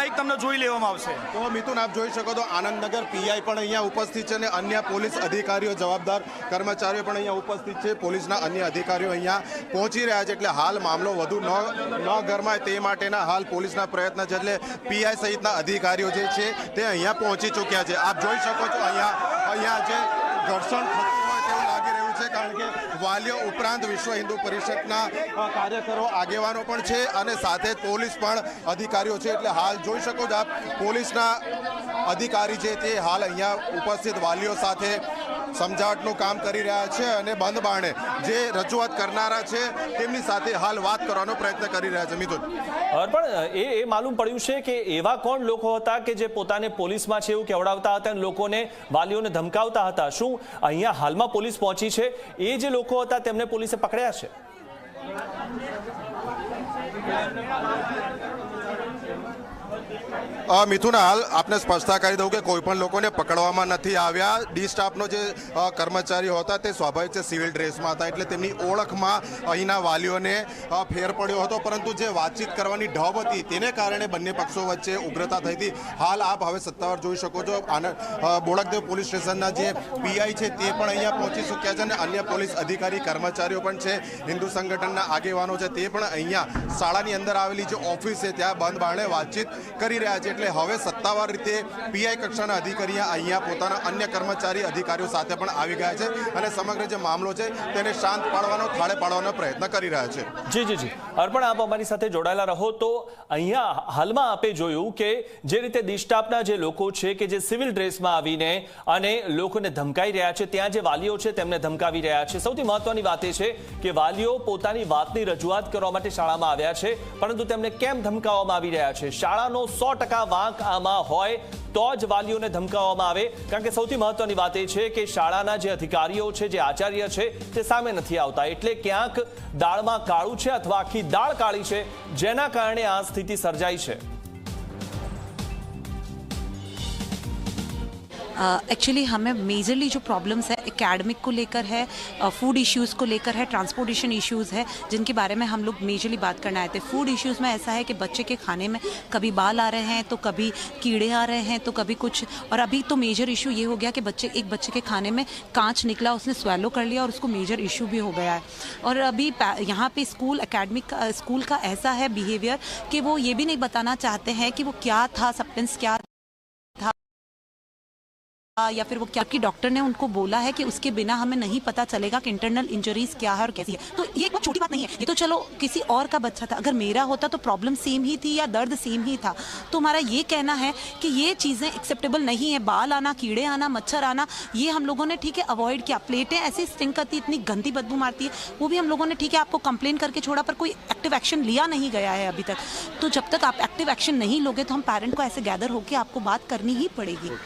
તાત્કાલિક તમને જોઈ લેવામાં આવશે? તો મિથુન, આપ જોઈ શકો તો આનંદનગર પીઆઈ પણ અહીંયા ઉપસ્થિત છે અને અન્ય પોલીસ અધિકારીઓ, જવાબદાર કર્મચારીઓ પણ અહીંયા ઉપસ્થિત છે. પોલીસના અન્ય અધિકારીઓ અહીંયા પહોંચી રહ્યા છે એટલે હાલ મામલો વધુ ન ગરમાય તે માટેના હાલ પોલીસના પ્રયત્ન છે. એટલે પીઆઈ સહિતના અધિકારીઓ જે છે તે અહીંયા પહોંચી ચૂક્યા છે. આપ જોઈ શકો છો અહીંયા જે ઘર્ષણ થતું હોય તેવું લાગી રહ્યું છે, કારણ કે વાલીઓ ઉપરાંત વિશ્વ હિન્દુ પરિષદના કાર્યકરો, આગેવાનો પણ છે અને સાથે જ પોલીસ પણ અધિકારીઓ છે. એટલે હાલ જોઈ શકો છો આપ, પોલીસના અધિકારી છે તે હાલ અહીંયા ઉપસ્થિત વાલીઓ સાથે સમજાવટનું કામ કરી રહ્યા છે અને બંધ બારણે જે રજૂઆત કરનારા છે તેમની સાથે હાલ વાત કરવાનો પ્રયત્ન કરી રહ્યા છે. મિથુન, પણ એ માલુમ પડ્યું છે કે એવા કોણ લોકો હતા કે જે પોતાને પોલીસમાં છે એવું કહેવડાવતા હતા અને લોકોને, વાલીઓને ધમકાવતા હતા? શું અહીંયા હાલમાં પોલીસ પહોંચી છે, એ જે લોકો હતા તેમને પોલીસે પકડ્યા છે? મિથુન, હાલ આપને સ્પષ્ટતા કરી દઉં કે કોઈ પણ લોકોને પકડવામાં નથી આવ્યા. ડી સ્ટાફનો જે કર્મચારીઓ હતા તે સ્વાભાવિક છે સિવિલ ડ્રેસમાં હતા એટલે તેમની ઓળખમાં અહીંના વાલીઓને ફેર પડ્યો હતો, પરંતુ જે વાતચીત કરવાની ઢબ હતી તેને કારણે બંને પક્ષો વચ્ચે ઉગ્રતા થઈ હતી. હાલ આપ હવે સત્તાવાર જોઈ શકો છો, બોડકદેવ પોલીસ સ્ટેશનના જે પીઆઈ છે તે પણ અહીંયા પહોંચી ચૂક્યા છે અને અન્ય પોલીસ અધિકારી, કર્મચારીઓ પણ છે, હિન્દુ સંગઠનના આગેવાનો છે તે પણ અહીંયા શાળાની અંદર આવેલી જે ઓફિસ છે ત્યાં બંધ બારણે વાતચીત કરી રહ્યા છે. એટલે હવે સત્તાવાર રીતે પીઆઈ કક્ષાના અધિકારીઓ અહીંયા પોતાના અન્ય કર્મચારી, અધિકારીઓ સાથે પણ આવી ગયા છે અને સમગ્ર જે મામલો છે તેને શાંત પાડવાનો, થાળે પાડવાનો પ્રયત્ન કરી રહ્યા છે. જી. અર્પણ, આપ અમારી સાથે જોડાયેલા રહો. તો અહીંયા હાલમાં આપે જોયું કે જે રીતે ડી સ્ટાફના જે લોકો છે કે જે સિવિલ ડ્રેસમાં આવીને અને લોકોને ધમકાઈ રહ્યા છે, ત્યાં જે વાલીઓ છે તેમને ધમકાવી રહ્યા છે. સૌથી મહત્વની વાત એ છે કે વાલીઓ પોતાની વાતની રજૂઆત કરવા માટે શાળામાં આવ્યા છે, પરંતુ તેમને કેમ ધમકાવવામાં આવી રહ્યા છે? શાળાનો 100% વાંક આમાં હોય તો જ વાલીઓને ધમકાવવામાં આવે, કારણ કે સૌથી મહત્વની વાત એ છે કે શાળાના જે અધિકારીઓ છે, જે આચાર્ય છે તે સામે નથી આવતા. એટલે ક્યાંક દાળમાં કાળું છે અથવા આખી દાળ કાળી છે, જેના કારણે આ સ્થિતિ સર્જાઈ છે. एक्चुअली हमें मेजरली जो प्रॉब्लम्स है एकेडमिक को लेकर है, फूड इश्यूज़ को लेकर है, ट्रांसपोर्टेशन इश्यूज़ है, जिनके बारे में हम लोग मेजरली बात करना आए थे. फूड इश्यूज़ में ऐसा है कि बच्चे के खाने में कभी बाल आ रहे हैं तो कभी कीड़े आ रहे हैं तो कभी कुछ, और अभी तो मेजर इशू ये हो गया कि एक बच्चे के खाने में कांच निकला, उसने स्वेलो कर लिया और उसको मेजर इशू भी हो गया है. और अभी यहाँ पे स्कूल का ऐसा है बिहेवियर कि वो ये भी नहीं बताना चाहते हैं कि वो क्या था, सब्सटेंस क्या या फिर वो क्या, कि डॉक्टर ने उनको बोला है कि उसके बिना हमें नहीं पता चलेगा कि इंटरनल इंजरीज क्या है और कैसी है. तो ये बहुत छोटी बात नहीं है, ये तो चलो किसी और का बच्चा था, अगर मेरा होता तो प्रॉब्लम सेम ही थी या दर्द सेम ही था. तो हमारा ये कहना है कि ये चीज़ें एक्सेप्टेबल नहीं है. बाल आना, कीड़े आना, मच्छर आना, ये हम लोगों ने ठीक है अवॉइड किया. प्लेटें ऐसी स्टिंक करती, इतनी गंदी बदबू मारती है, वो भी हम लोगों ने ठीक है आपको कंप्लेन करके छोड़ा, पर कोई एक्टिव एक्शन लिया नहीं गया है अभी तक. तो जब तक आप एक्टिव एक्शन नहीं लोगे तो हम पेरेंट को ऐसे गैदर होकर आपको बात करनी ही पड़ेगी.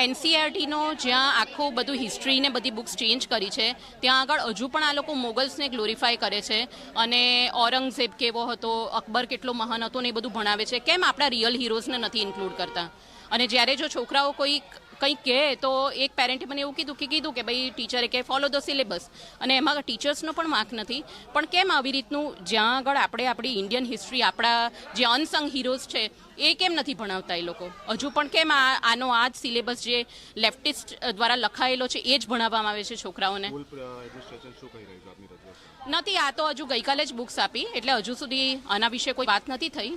NCERTનો જ્યાં આખું બધું હિસ્ટ્રી ને બધી બુક્સ ચેન્જ કરી છે, ત્યાં આગળ હજુ પણ આ લોકો મોગલ્સને ગ્લોરીફાય કરે છે અને ઔરંગઝેબ કેવો હતો, અકબર કેટલો મહાન હતો ને એ બધું ભણાવે છે. કેમ આપણા રિયલ હીરોઝને નથી ઇન્ક્લુડ કરતા? અને જ્યારે જો છોકરાઓ કંઈક કહે તો એક પેરેન્ટે મને એવું કીધું કે ભાઈ ટીચરે કે ફોલો ધ સિલેબસ, અને એમાં ટીચર્સનો પણ વાંક નથી. પણ કેમ આવી રીતનું જ્યાં આગળ આપણે આપણી ઇન્ડિયન હિસ્ટ્રી, આપણા જે અનસંગ હીરોઝ છે એ કેમ નથી ભણાવતા એ લોકો? હજુ પણ કેમ આનો આ જ સિલેબસ જે લેફ્ટિસ્ટ દ્વારા લખાયેલો છે એ જ ભણાવવામાં આવે છે છોકરાઓને? નથી, આ તો હજુ ગઈકાલે જ બુક્સ આપી, એટલે હજુ સુધી આના વિશે કોઈ વાત નથી થઈ.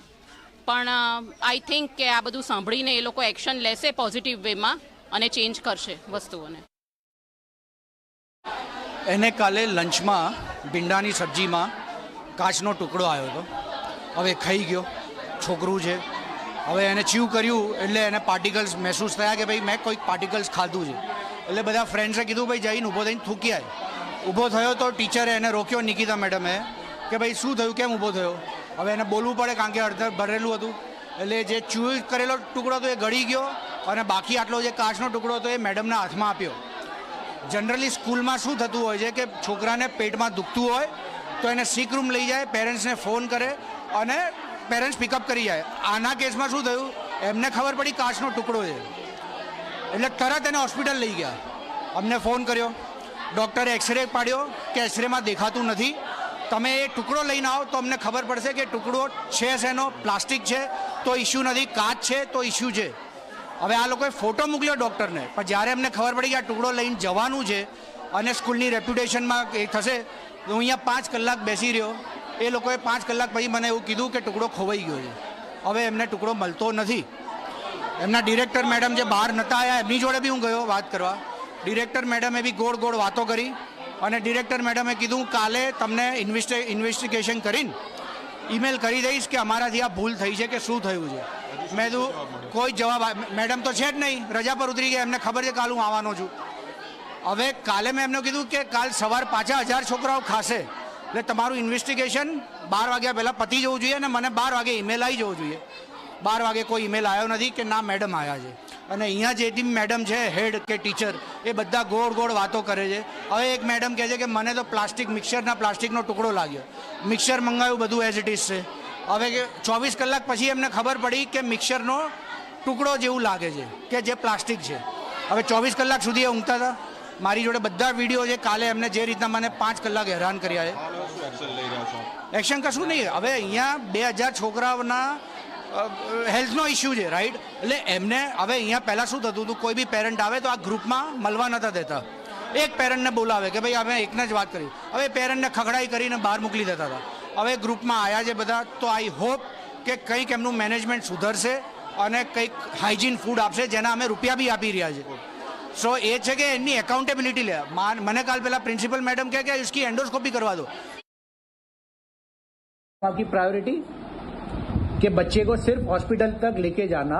પણ આઈ થિંક કે આ બધું સાંભળીને એ લોકો એક્શન લેશે પોઝિટિવ વેમાં અને ચેન્જ કરશે વસ્તુઓને. એને કાલે લંચમાં ભીંડાની સબ્જીમાં કાચનો ટુકડો આવ્યો હતો. હવે ખાઈ ગયો, છોકરું છે, હવે એને ચીવ કર્યું એટલે એને પાર્ટિકલ્સ મહેસૂસ થયા કે ભાઈ મેં કોઈક પાર્ટિકલ્સ ખાધું છે. એટલે બધા ફ્રેન્ડ્સે કીધું ભાઈ જઈને ઊભો થઈને થૂકી આય. ઊભો થયો તો ટીચરે એને રોક્યો, નિકિતા મેડમે, કે ભાઈ શું થયું, કેમ ઊભો થયો? હવે એને બોલવું પડે કારણ કે અડધર ભરેલું હતું. એટલે જે ચૂ કરેલો ટુકડો હતો એ ગળી ગયો અને બાકી આટલો જે કાચનો ટુકડો હતો એ મેડમના હાથમાં આપ્યો. જનરલી સ્કૂલમાં શું થતું હોય છે કે છોકરાને પેટમાં દુખતું હોય તો એને સિક રૂમ લઈ જાય, પેરેન્ટ્સને ફોન કરે અને પેરેન્ટ્સ પિકઅપ કરી જાય. આના કેસમાં શું થયું, એમને ખબર પડી કાચનો ટુકડો છે એટલે તરત એને હોસ્પિટલ લઈ ગયા. અમને ફોન કર્યો, ડૉક્ટરે એક્સરે પાડ્યો કે એક્સરેમાં દેખાતું નથી, તમે એ ટુકડો લઈને આવો તો અમને ખબર પડશે કે ટુકડો છે શેનો, પ્લાસ્ટિક છે તો ઇસ્યુ નથી, કાચ છે તો ઇસ્યુ છે. હવે આ લોકોએ ફોટો મોકલ્યો ડૉક્ટરને, પણ જ્યારે અમને ખબર પડી કે આ ટુકડો લઈને જવાનું છે અને સ્કૂલની રેપ્યુટેશનમાં એ થશે, તો હું અહીંયા 5 કલાક બેસી રહ્યો. એ લોકોએ 5 કલાક પછી મને એવું કીધું કે ટુકડો ખોવાઈ ગયો છે. હવે એમને ટુકડો મળતો નથી. એમના ડિરેક્ટર મેડમ જે બહાર નહોતા આવ્યા એમની જોડે બી હું ગયો વાત કરવા. ડિરેક્ટર મેડમે બી ગોળ ગોળ વાતો કરી અને ડિરેક્ટર મેડમે કીધું કાલે તમને ઇન્વેસ્ટિગેશન કરીને ઈમેલ કરી દઈશ કે અમારાથી આ ભૂલ થઈ છે કે શું થયું છે. મેં કીધું કોઈ જવાબ મેડમ તો છે જ નહીં, રજા પર ઉતરી ગયા, એમને ખબર છે કાલ હું આવવાનો છું. હવે કાલે મેં એમને કીધું કે કાલ સવાર પાછા 1000 છોકરાઓ ખાશે, એટલે તમારું ઇન્વેસ્ટિગેશન 12 વાગ્યા પહેલાં પતી જવું જોઈએ અને મને 12 વાગે ઈમેલ આવી જવું જોઈએ. 12 વાગે કોઈ ઈમેલ આવ્યો નથી કે ના મેડમ આવ્યા છે. અને અહીંયા જે ટીમ મેડમ છે હેડ કે ટીચર એ બધા ગોળ ગોળ વાતો કરે છે. હવે એક મેડમ કહે છે કે મને તો પ્લાસ્ટિકનો ટુકડો લાગ્યો, મિક્સર મંગાવ્યું, બધું એઝ ઇટ ઇઝ છે. હવે કે 24 કલાક પછી એમને ખબર પડી કે મિક્સરનો ટુકડો જેવું લાગે છે કે જે પ્લાસ્ટિક છે. હવે 24 કલાક સુધી એ ઊંઘતા હતા. મારી જોડે બધા વિડીયો છે. કાલે એમને જે રીતના મને 5 કલાક હેરાન કર્યા છે. એક્શન કશું નહીં. હવે અહીંયા 2000 છોકરાઓના હેલ્થનો ઇસ્યુ છે, રાઈટ? એટલે એમને હવે અહીંયા પહેલાં શું થતું હતું, કોઈ બી પેરેન્ટ આવે તો આ ગ્રુપમાં મળવા નહોતા દેતા. એક પેરેન્ટને બોલાવે કે ભાઈ અમે એકને જ વાત કરી. હવે પેરેન્ટને ખખડાઈ કરીને બહાર મોકલી દેતા હતા. હવે ગ્રુપમાં આવ્યા છે બધા, તો આઈ હોપ કે કંઈક એમનું મેનેજમેન્ટ સુધરશે અને કંઈક હાઇજીન ફૂડ આપશે, જેના અમે રૂપિયા બી આપી રહ્યા છે. સો એ છે કે એમની એકાઉન્ટેબિલિટી લે. મને કાલ પહેલાં પ્રિન્સિપલ મેડમ કહે કે इसकी एंडोस्कोपी करवा दो. आपकी प्रायोरिटी कि बच्चे को सिर्फ हॉस्पिटल तक लेके जाना,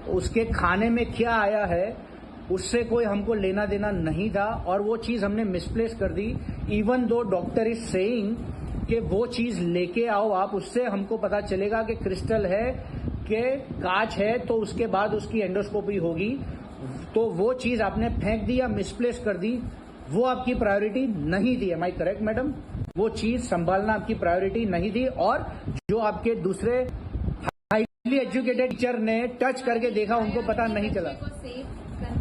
उसके खाने में क्या आया है उससे कोई हमको लेना देना नहीं था, और वो चीज हमने मिसप्लेस कर दी. Even though doctor is saying कि वो चीज लेके आओ आप, उससे हमको पता चलेगा कि क्रिस्टल है कि कांच है, तो उसके बाद उसकी एंडोस्कोपी होगी. तो वो चीज आपने फेंक दी या मिसप्लेस कर दी, वो आपकी प्रायोरिटी नहीं थी. Am I correct madam? वो चीज संभालना आपकी प्रायोरिटी नहीं थी. और जो आपके दूसरे हाईली एजुकेटेड टीचर ने टच करके देखा, उनको पता नहीं चला.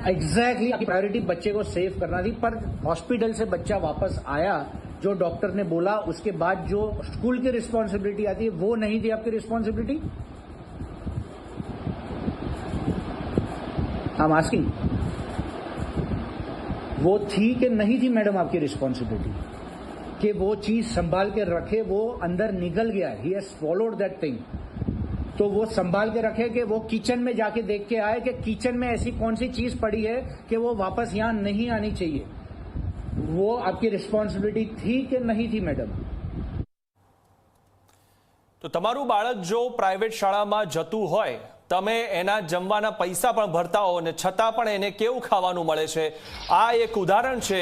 एग्जैक्टली आपकी प्रायोरिटी बच्चे को सेव करना थी. पर हॉस्पिटल से बच्चा वापस आया, जो डॉक्टर ने बोला, उसके बाद जो स्कूल की रिस्पॉन्सिबिलिटी आती है वो नहीं थी आपकी रिस्पॉन्सिबिलिटी. आई एम आस्किंग, वो थी कि नहीं थी मैडम आपकी रिस्पॉन्सिबिलिटी कि वो चीज संभाल के रखे? वो अंदर निकल गया, he has swallowed that thing. तो वो संभाल के रखे कि वो किचन में जाके देख के आए कि किचन में ऐसी कौन सी चीज पड़ी है कि वो वापस यहां नहीं आनी चाहिए. वो आपकी रिस्पॉन्सिबिलिटी थी कि नहीं थी मैडम? તો તમારું બાળક જો પ્રાઇવેટ શાળામાં જતું હોય, તમે એના જમવાના પૈસા પણ ભરતા હો અને છતાં પણ એને કેવું ખાવાનું મળે છે. આ એક ઉદાહરણ છે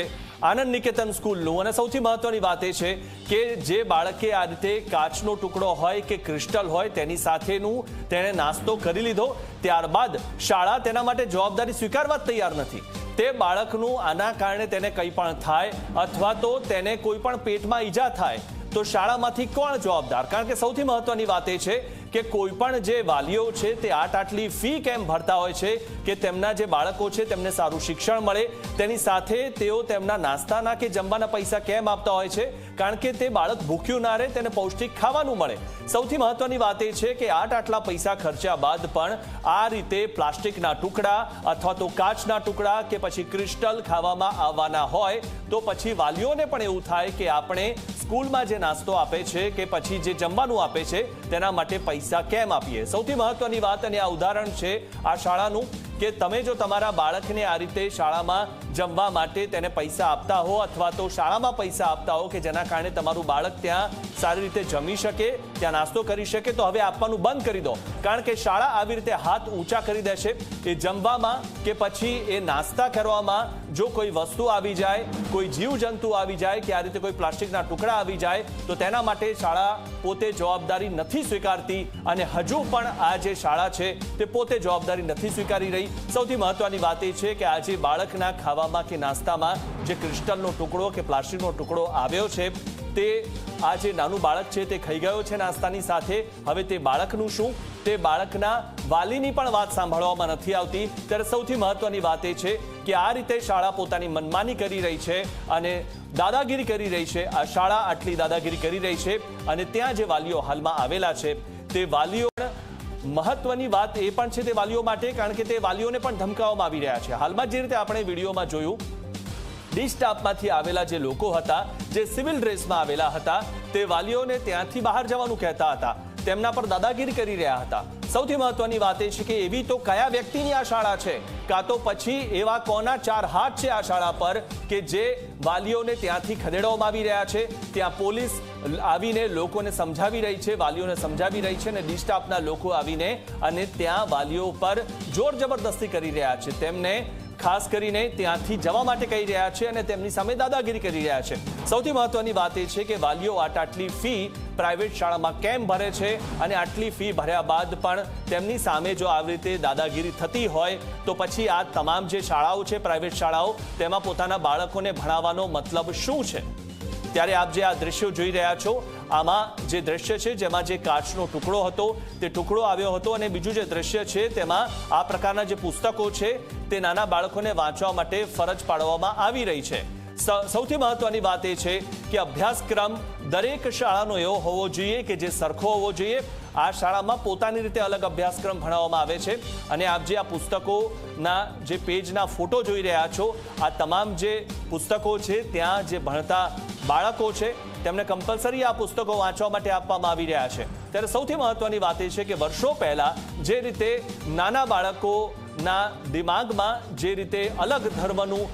આનંદ નિકેતન સ્કૂલનું. અને સૌથી મહત્વની વાત એ છે કે જે બાળકે આ રીતે કાચનો ટુકડો હોય કે ક્રિસ્ટલ હોય તેની સાથેનું તેણે નાસ્તો કરી લીધો, ત્યારબાદ શાળા તેના માટે જવાબદારી સ્વીકારવા જ તૈયાર નથી. તે બાળકનું આના કારણે તેને કંઈ પણ થાય અથવા તો તેને કોઈ પણ પેટમાં ઈજા થાય તો શાળામાંથી કોણ જવાબદાર? કારણ કે સૌથી મહત્વની વાત એ છે કે કોઈ પણ જે વાલીઓ છે તે આટલી ફી કેમ ભરતા હોય છે કે તેમના જે બાળકો છે તેમને સારું શિક્ષણ મળે, તેની સાથે તેઓ તેમના નાસ્તાના કે જમવાના પૈસા કેમ આપતા હોય છે? કારણ કે તે બાળક ભૂખ્યું ના રહે, તેને પૌષ્ટિક ખાવાનું મળે. સૌથી મહત્વની વાત એ છે કે આટલા પૈસા ખર્ચ્યા બાદ પણ આ રીતે પ્લાસ્ટિકના ટુકડા અથવા તો કાચના ટુકડા કે પછી ક્રિસ્ટલ ખાવામાં આવવાના હોય તો પછી વાલીઓને પણ એવું થાય કે આપણે સ્કૂલમાં જે નાસ્તો આપે છે કે પછી જે જમવાનું આપે છે તેના માટે પૈસા કેમ આપીએ? સૌથી મહત્વની વાત અને આ ઉદાહરણ છે આ શાળાનું કે તમે જો તમારા બાળકને આ રીતે શાળામાં જમવા માટે તેને પૈસા આપતા હો અથવા તો શાળામાં પૈસા આપતા હો કે જેના કારણે તમારું બાળક ત્યાં સારી રીતે જમી શકે, ત્યાં નાસ્તો કરી શકે, તો હવે આપવાનું બંધ કરી દો. કારણ કે શાળા આવી રીતે હાથ ઊંચા કરી દેશે. એ જમવામાં કે પછી એ નાસ્તા કરવામાં જો કોઈ વસ્તુ આવી જાય, કોઈ જીવજંતુ આવી જાય કે આ રીતે કોઈ પ્લાસ્ટિકના ટુકડા આવી જાય તો તેના માટે શાળા પોતે જવાબદારી નથી સ્વીકારતી અને હજુ પણ આ જે શાળા છે તે પોતે જવાબદારી નથી સ્વીકારી રહી. સૌથી મહત્વની વાત એ છે કે આજે બાળકના ખાવામાં કે નાસ્તામાં જે ક્રિસ્ટલનો ટુકડો કે પ્લાસ્ટિકનો ટુકડો આવ્યો છે તે આ જે નાનું બાળક છે તે ખાઈ ગયો છે નાસ્તાની સાથે. હવે તે બાળકનું શું? તે બાળકના વાલીની પણ વાત સાંભળવામાં નથી આવતી. ત્યારે સૌથી મહત્વની વાત એ છે કે આ રીતે શાળા પોતાની મનમાની કરી રહી છે અને દાદાગીરી કરી રહી છે. આ શાળા આટલી દાદાગીરી કરી રહી છે અને ત્યાં જે વાલીઓ હાલમાં આવેલા છે તે વાલીઓ, મહત્વની વાત એ પણ છે તે વાલીઓ માટે, કારણ કે તે વાલીઓને પણ ધમકાવવામાં આવી રહ્યા છે. હાલમાં જે રીતે આપણે વિડીયોમાં જોયું, ડી સ્ટાફમાંથી આવેલા જે લોકો હતા, જે સિવિલ ડ્રેસમાં આવેલા હતા, તે વાલીઓને ત્યાંથી બહાર જવાનું કહેતા હતા, તેમના પર દાદાગીરી કરી રહ્યા હતા. સૌથી મહત્વની વાત એ છે કે એવી તો કયા વ્યક્તિની આ શાળા છે, કાં તો પછી એવા કોના ચાર હાથ છે આ શાળા પર કે જે વાલીઓને ત્યાંથી ખદેડવામાં આવી રહ્યા છે. ત્યાં પોલીસ આવીને લોકોને સમજાવી રહી છે, વાલીઓને સમજાવી રહી છે, અને ડી સ્ટાફના લોકો આવીને અને ત્યાં વાલીઓ પર જોર જબરદસ્તી કરી રહ્યા છે, તેમને ખાસ કરીને ત્યાંથી જવા માટે કહી રહ્યા છે અને તેમની સામે દાદાગીરી કરી રહ્યા છે. સૌથી મહત્વની વાત એ છે કે વાલીઓ આટલી ફી પ્રાઇવેટ શાળામાં કેમ ભરે છે અને આટલી ફી ભર્યા બાદ પણ તેમની સામે જો આવી રીતે દાદાગીરી થતી હોય તો પછી આ તમામ જે શાળાઓ છે, પ્રાઇવેટ શાળાઓ, તેમાં પોતાના બાળકોને ભણાવવાનો મતલબ શું છે? ત્યારે આપ જે આ દ્રશ્યો જોઈ રહ્યા છો, આમાં જે દ્રશ્ય છે જેમાં જે કાચનો ટુકડો હતો તે ટુકડો આવ્યો હતો, અને બીજું જે દ્રશ્ય છે તેમાં આ પ્રકારના જે પુસ્તકો છે તે નાના બાળકોને વાંચવા માટે ફરજ પાડવામાં આવી રહી છે. સૌથી મહત્વની વાત એ છે કે અભ્યાસક્રમ દરેક શાળાનો એવો હોવો જોઈએ કે જે સરખો હોવો જોઈએ. આ શાળામાં પોતાની રીતે અલગ અભ્યાસક્રમ ભણાવવામાં આવે છે, અને આપ જે આ પુસ્તકોના જે પેજના ફોટો જોઈ રહ્યા છો, આ તમામ જે પુસ્તકો છે ત્યાં જે ભણતા બાળકો છે તેમને કમ્પલસરી આ પુસ્તકો વાંચવા માટે આપવામાં આવી રહ્યા છે. ત્યારે સૌથી મહત્વની વાત એ છે કે વર્ષો પહેલા જે રીતે નાના બાળકોના દિમાગમાં જે રીતે અલગ ધર્મનું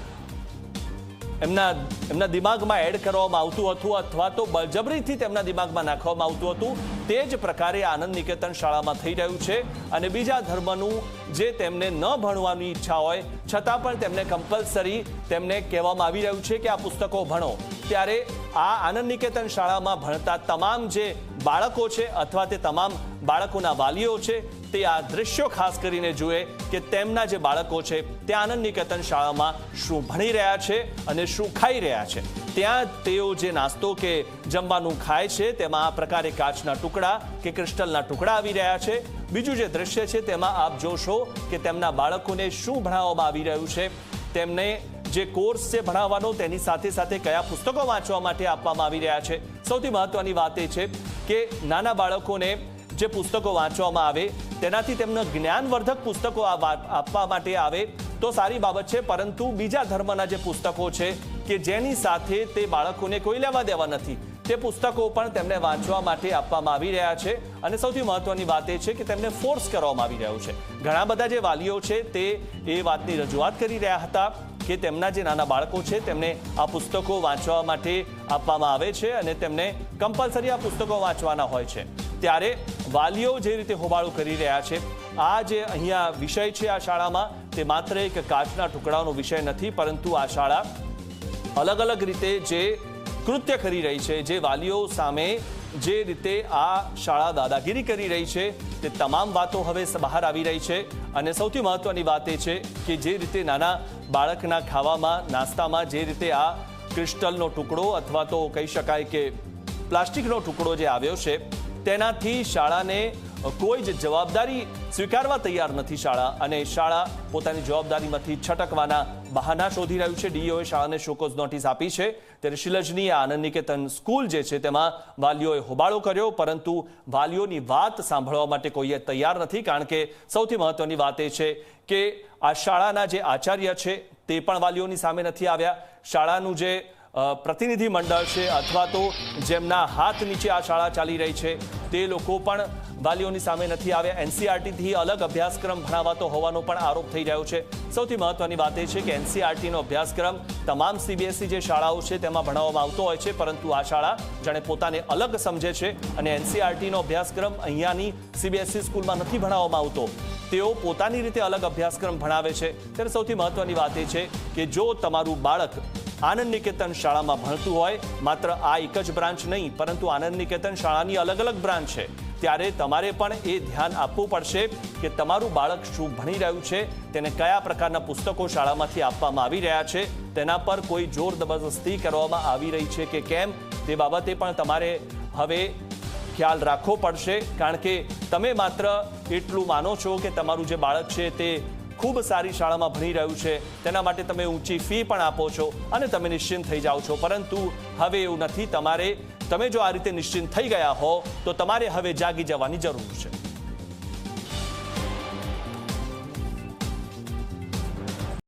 એમના દિમાગમાં એડ કરવામાં આવતું હતું અથવા તો બળજબરીથી તેમના દિમાગમાં નાખવામાં આવતું હતું, તે જ પ્રકારે આનંદ નિકેતન શાળામાં થઈ રહ્યું છે. અને બીજા ધર્મનું જે તેમને ન ભણવાની ઈચ્છા હોય છતાં પણ તેમને કમ્પલસરી તેમને કહેવામાં આવી રહ્યું છે કે આ પુસ્તકો ભણો. ત્યારે આ આનંદ નિકેતન શાળામાં ભણતા તમામ જે બાળકો છે અથવા તે તમામ બાળકોના વાલીઓ છે તે આ દ્રશ્યો ખાસ કરીને જુએ કે તેમના જે બાળકો છે તે આનંદ નિકેતન શાળામાં શું ભણી રહ્યા છે અને શું ખાઈ રહ્યા છે. ત્યાં તેઓ જે નાસ્તો કે જમવાનું ખાય છે તેમાં આ પ્રકારે કાચના ટુકડા કે ક્રિસ્ટલના ટુકડા આવી રહ્યા છે. બીજું જે દ્રશ્ય છે તેમાં આપ જોશો કે તેમના બાળકોને શું ભણાવવામાં આવી રહ્યું છે, તેમને જે કોર્સ છે ભણાવવાનો તેની સાથે સાથે કયા પુસ્તકો વાંચવા માટે આપવામાં આવી રહ્યા છે. સૌથી મહત્વની વાત એ છે કે નાના બાળકોને જે પુસ્તકો વાંચવામાં આવે તેનાથી તેમને જ્ઞાનવર્ધક પુસ્તકો આપવા માટે આવે તો સારી બાબત છે, પરંતુ બીજા ધર્મના જે પુસ્તકો છે કે જેની સાથે તે બાળકોને કોઈ લેવા દેવા નથી, તે પુસ્તકો પણ તેમને વાંચવા માટે આપવામાં આવી રહ્યા છે. અને સૌથી મહત્વની વાત એ છે કે તેમને ફોર્સ કરવામાં આવી રહ્યું છે. ઘણા બધા જે વાલીઓ છે તે એ વાતની રજૂઆત કરી રહ્યા હતા કે તેમના જે નાના બાળકો છે તેમને આ પુસ્તકો વાંચવા માટે આપવામાં આવે છે અને તેમને કમ્પલસરી આ પુસ્તકો વાંચવાના હોય છે. ત્યારે વાલીઓ જે રીતે હોબાળો કરી રહ્યા છે, આ જે અહીંયા વિષય છે આ શાળામાં, તે માત્ર એક કાચના ટુકડાનો વિષય નથી, પરંતુ આ શાળા અલગ અલગ રીતે જે કૃત્ય કરી રહી છે, જે વાલીઓ સામે જે રીતે આ શાળા દાદાગીરી કરી રહી છે, તે તમામ વાતો હવે બહાર આવી રહી છે. અને સૌથી મહત્વની વાત એ છે કે જે રીતે નાના બાળકના ખાવામાં, નાસ્તામાં જે રીતે આ ક્રિસ્ટલનો ટુકડો અથવા તો કહી શકાય કે પ્લાસ્ટિકનો ટુકડો જે આવ્યો છે, તેનાથી શાળાને કોઈ જ જવાબદારી સ્વીકારવા તૈયાર નથી શાળા, અને શાળા પોતાની જવાબદારીમાંથી છટકવાના બહાના શોધી રહ્યું છે. ડીઈઓએ શાળાને શોકોઝ નોટિસ આપી છે. ત્યારે શિલજની આનંદ નિકેતન સ્કૂલ જે છે તેમાં વાલીઓએ હોબાળો કર્યો, પરંતુ વાલીઓની વાત સાંભળવા માટે કોઈ તૈયાર નથી, કારણ કે સૌથી મહત્વની વાત એ છે કે આ શાળાના જે આચાર્ય છે તે પણ વાલીઓની સામે નથી આવ્યા. શાળાનું જે પ્રતિનિધિ મંડળ છે અથવા તો જેમના હાથ નીચે આ શાળા ચાલી રહી છે તે લોકો પણ વાલીઓની સામે નથી આવ્યા. એનસીઆરટીથી અલગ અભ્યાસક્રમ ભણાવાતો હોવાનો પણ આરોપ થઈ રહ્યો છે. સૌથી મહત્વની વાત એ છે કે એનસીઆરટીનો અભ્યાસક્રમ તમામ સીબીએસઈ જે શાળાઓ છે તેમાં ભણાવવામાં આવતો હોય છે, પરંતુ આ શાળા જાણે પોતાને અલગ સમજે છે અને એનસીઆરટીનો અભ્યાસક્રમ અહીંયાની સીબીએસઈ સ્કૂલમાં નથી ભણાવવામાં આવતો. તેઓ પોતાની રીતે અલગ અભ્યાસક્રમ ભણાવે છે. ત્યારે સૌથી મહત્વની વાત એ છે કે જો તમારું બાળક આનંદ નિકેતન શાળામાં ભણતું હોય, માત્ર આ એક જ બ્રાન્ચ નહીં પરંતુ આનંદ નિકેતન શાળાની અલગ અલગ બ્રાન્ચ છે, ત્યારે તમારે પણ એ ધ્યાન આપવું પડશે કે તમારું બાળક શું ભણી રહ્યું છે, તેને કયા પ્રકારના પુસ્તકો શાળામાંથી આપવામાં આવી રહ્યા છે, તેના પર કોઈ જોર જબરદસ્તી કરવામાં આવી રહી છે કે કેમ, તે બાબતે પણ તમારે હવે ખ્યાલ રાખવો પડશે, કારણ કે તમે માત્ર એટલું માનો છો કે તમારું જે બાળક છે તે ખૂબ સારી શાળામાં ભણી રહ્યું છે, તેના માટે તમે ઊંચી ફી પણ આપો છો અને તમે નિશ્ચિંત થઈ જાઓ છો, પરંતુ હવે એવું નથી. તમે જો આ રીતે નિશ્ચિંત થઈ ગયા હો તો તમારે હવે જાગી જવાની જરૂર છે.